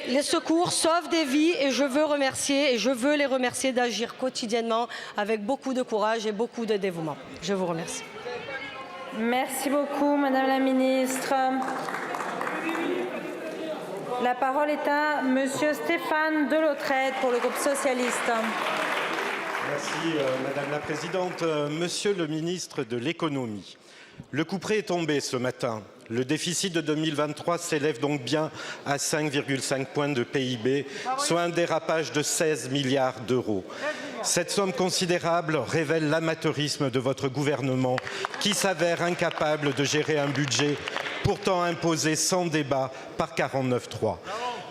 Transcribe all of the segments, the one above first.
les secours sauvent des vies et je veux les remercier d'agir quotidiennement avec beaucoup de courage et beaucoup de dévouement. Je vous remercie. Merci beaucoup, Madame la Ministre. La parole est à Monsieur Stéphane Delautrette pour le groupe socialiste. Merci Madame la Présidente. Monsieur le Ministre de l'Économie, le couperet est tombé ce matin. Le déficit de 2023 s'élève donc bien à 5,5 points de PIB, soit un dérapage de 16 milliards d'euros. Cette somme considérable révèle l'amateurisme de votre gouvernement qui s'avère incapable de gérer un budget pourtant imposé sans débat par 49.3.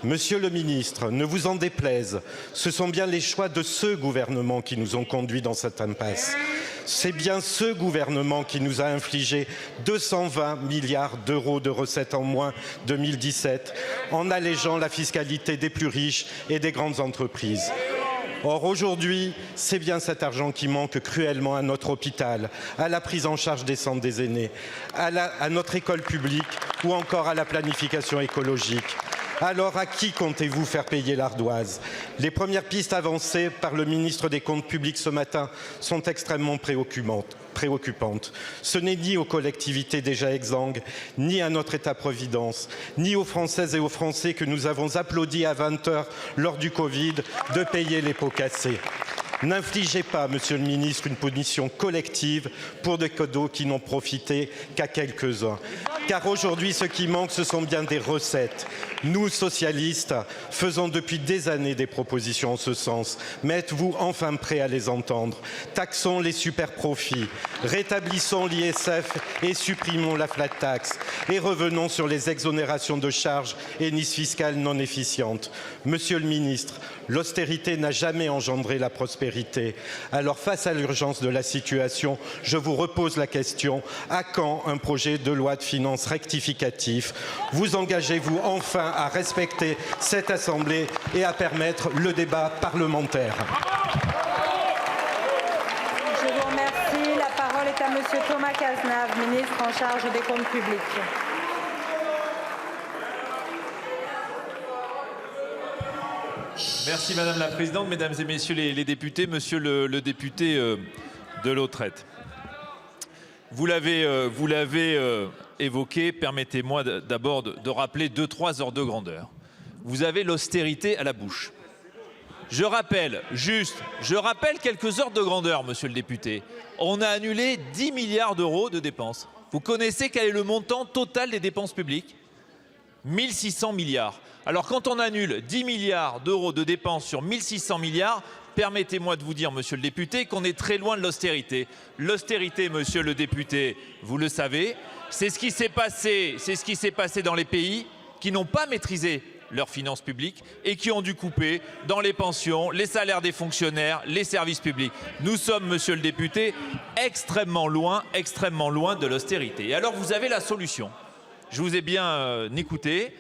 Monsieur le ministre, ne vous en déplaise, ce sont bien les choix de ce gouvernement qui nous ont conduits dans cette impasse. C'est bien ce gouvernement qui nous a infligé 220 milliards d'euros de recettes en moins 2017 en allégeant la fiscalité des plus riches et des grandes entreprises. Or, aujourd'hui, c'est bien cet argent qui manque cruellement à notre hôpital, à la prise en charge décente des aînés, à notre école publique ou encore à la planification écologique. Alors, à qui comptez-vous faire payer l'ardoise? Les premières pistes avancées par le ministre des Comptes publics ce matin sont extrêmement préoccupantes. Ce n'est ni aux collectivités déjà exsangues, ni à notre État-providence, ni aux Françaises et aux Français que nous avons applaudi à 20 h lors du Covid de payer les pots cassés. N'infligez pas, Monsieur le Ministre, une punition collective pour des cadeaux qui n'ont profité qu'à quelques-uns. Car aujourd'hui, ce qui manque, ce sont bien des recettes. Nous, socialistes, faisons depuis des années des propositions en ce sens. Mais êtes-vous enfin prêts à les entendre? Taxons les super-profits, rétablissons l'ISF et supprimons la flat tax. Et revenons sur les exonérations de charges et niches fiscales non efficientes. Monsieur le Ministre, l'austérité n'a jamais engendré la prospérité. Alors, face à l'urgence de la situation, je vous repose la question. À quand un projet de loi de finances rectificatif? Vous engagez-vous enfin à respecter cette Assemblée et à permettre le débat parlementaire? Je vous remercie. La parole est à Monsieur Thomas Cazenave, ministre en charge des Comptes publics. Merci Madame la Présidente, Mesdames et Messieurs les députés, Monsieur le député Delautrette. Vous l'avez évoqué, permettez-moi d'abord de rappeler 2-3 ordres de grandeur. Vous avez l'austérité à la bouche. Je rappelle quelques ordres de grandeur, Monsieur le député. On a annulé 10 milliards d'euros de dépenses. Vous connaissez quel est le montant total des dépenses publiques? 1600 milliards. Alors quand on annule 10 milliards d'euros de dépenses sur 1600 milliards, permettez-moi de vous dire, Monsieur le député, qu'on est très loin de l'austérité. L'austérité, Monsieur le député, vous le savez, c'est ce qui s'est passé dans les pays qui n'ont pas maîtrisé leurs finances publiques et qui ont dû couper dans les pensions, les salaires des fonctionnaires, les services publics. Nous sommes, Monsieur le député, extrêmement loin de l'austérité. Et alors vous avez la solution. Je vous ai bien écouté.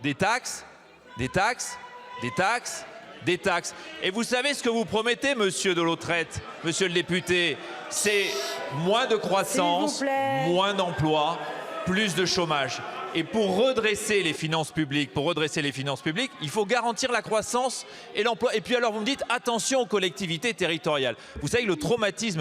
Des taxes, des taxes, des taxes, des taxes. Et vous savez ce que vous promettez, Monsieur Delautrette, Monsieur le député, c'est moins de croissance, moins d'emplois, plus de chômage. Et pour redresser les finances publiques, il faut garantir la croissance et l'emploi. Et puis alors vous me dites attention aux collectivités territoriales. Vous savez que le traumatisme